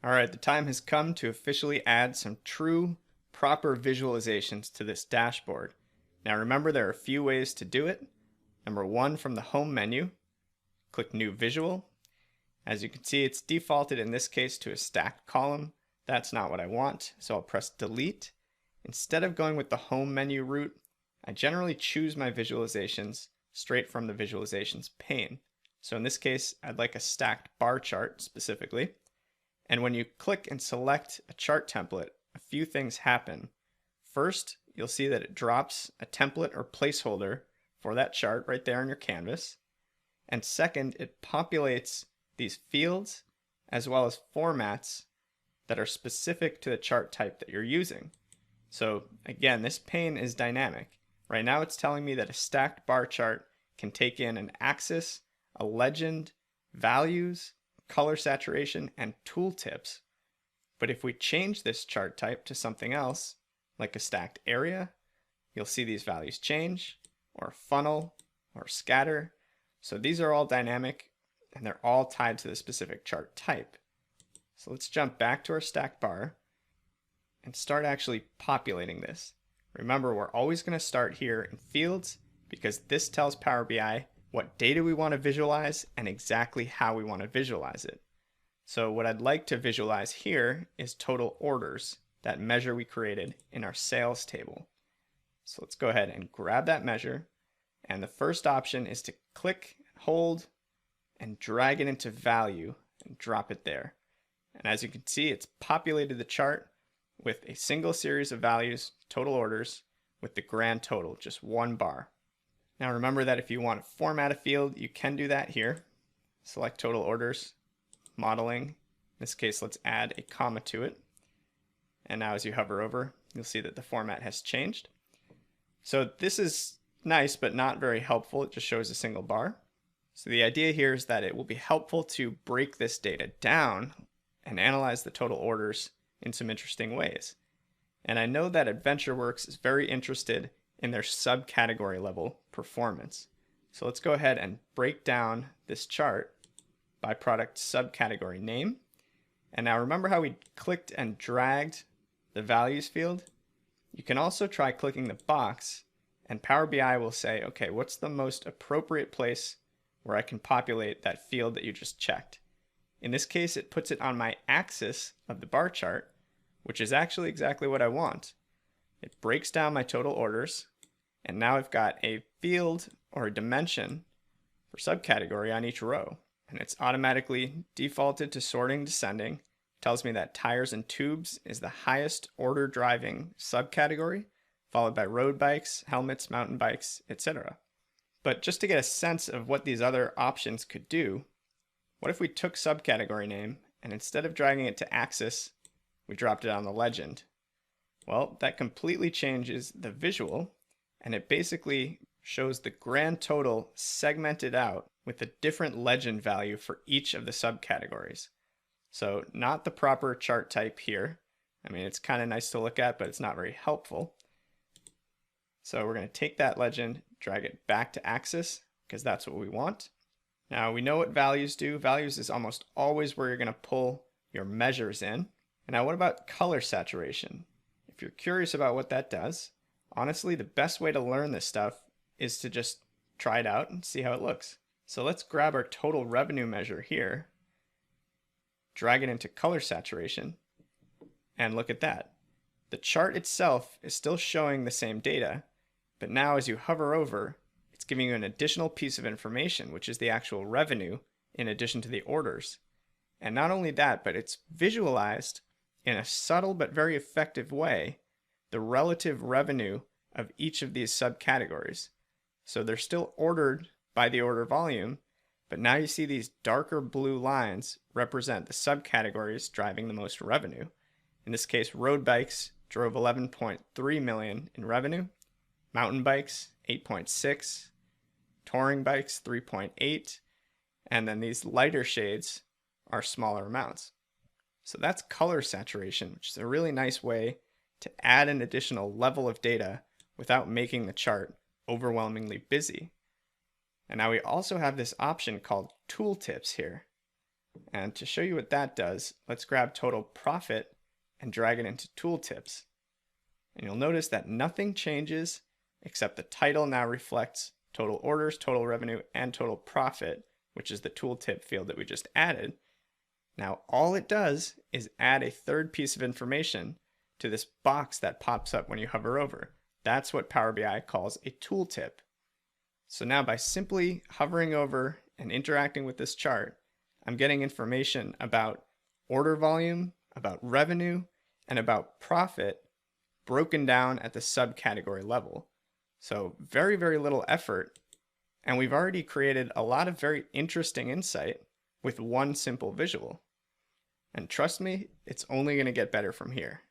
All right, the time has come to officially add some true, proper visualizations to this dashboard. Now remember, there are a few ways to do it. Number one, from the home menu, click New Visual. As you can see, it's defaulted in this case to a stacked column. That's not what I want, so I'll press Delete. Instead of going with the home menu route, I generally choose my visualizations straight from the visualizations pane. So in this case, I'd like a stacked bar chart specifically. And when you click and select a chart template, a few things happen. First, you'll see that it drops a template or placeholder for that chart right there on your canvas. And second, it populates these fields as well as formats that are specific to the chart type that you're using. So again, this pane is dynamic. Right now it's telling me that a stacked bar chart can take in an axis, a legend, values, color saturation, and tooltips. But if we change this chart type to something else, like a stacked area, you'll see these values change, or funnel, or scatter. So these are all dynamic, and they're all tied to the specific chart type. So let's jump back to our stacked bar and start actually populating this. Remember, we're always going to start here in fields because this tells Power BI what data we want to visualize and exactly how we want to visualize it. So what I'd like to visualize here is total orders, that measure we created in our sales table. So let's go ahead and grab that measure. And the first option is to click, hold, and drag it into value and drop it there. And as you can see, it's populated the chart with a single series of values, total orders, with the grand total, just one bar. Now remember that if you want to format a field, you can do that here. Select total orders, modeling. In this case, let's add a comma to it. And now as you hover over, you'll see that the format has changed. So this is nice, but not very helpful. It just shows a single bar. So the idea here is that it will be helpful to break this data down and analyze the total orders in some interesting ways. And I know that AdventureWorks is very interested in their subcategory level performance. So let's go ahead and break down this chart by product subcategory name. And now remember how we clicked and dragged the values field? You can also try clicking the box and Power BI will say, okay, what's the most appropriate place where I can populate that field that you just checked? In this case, it puts it on my axis of the bar chart, which is actually exactly what I want. It breaks down my total orders, and now I've got a field or a dimension for subcategory on each row. And it's automatically defaulted to sorting descending. It tells me that tires and tubes is the highest order driving subcategory, followed by road bikes, helmets, mountain bikes, etc. But just to get a sense of what these other options could do, what if we took subcategory name and instead of dragging it to axis, we dropped it on the legend? Well, that completely changes the visual, and it basically shows the grand total segmented out with a different legend value for each of the subcategories. So not the proper chart type here. I mean, it's kind of nice to look at, but it's not very helpful. So we're going to take that legend, drag it back to axis, because that's what we want. Now we know what values do. Values is almost always where you're going to pull your measures in. And now what about color saturation? If you're curious about what that does, honestly, the best way to learn this stuff is to just try it out and see how it looks. So let's grab our total revenue measure here, drag it into color saturation, and look at that. The chart itself is still showing the same data, but now as you hover over, it's giving you an additional piece of information, which is the actual revenue in addition to the orders. And not only that, but it's visualized in a subtle but very effective way the relative revenue of each of these subcategories. So they're still ordered by the order volume, but now you see these darker blue lines represent the subcategories driving the most revenue. In this case, road bikes drove 11.3 million in revenue, mountain bikes 8.6, touring bikes 3.8, and then these lighter shades are smaller amounts. So that's color saturation, which is a really nice way to add an additional level of data without making the chart overwhelmingly busy. And now we also have this option called Tooltips here. And to show you what that does, let's grab total profit and drag it into Tooltips. And you'll notice that nothing changes except the title now reflects total orders, total revenue, and total profit, which is the tooltip field that we just added. Now all it does is add a third piece of information to this box that pops up when you hover over. That's what Power BI calls a tooltip. So now by simply hovering over and interacting with this chart, I'm getting information about order volume, about revenue, and about profit broken down at the subcategory level. So very, very little effort, and we've already created a lot of very interesting insight with one simple visual. And trust me, it's only going to get better from here.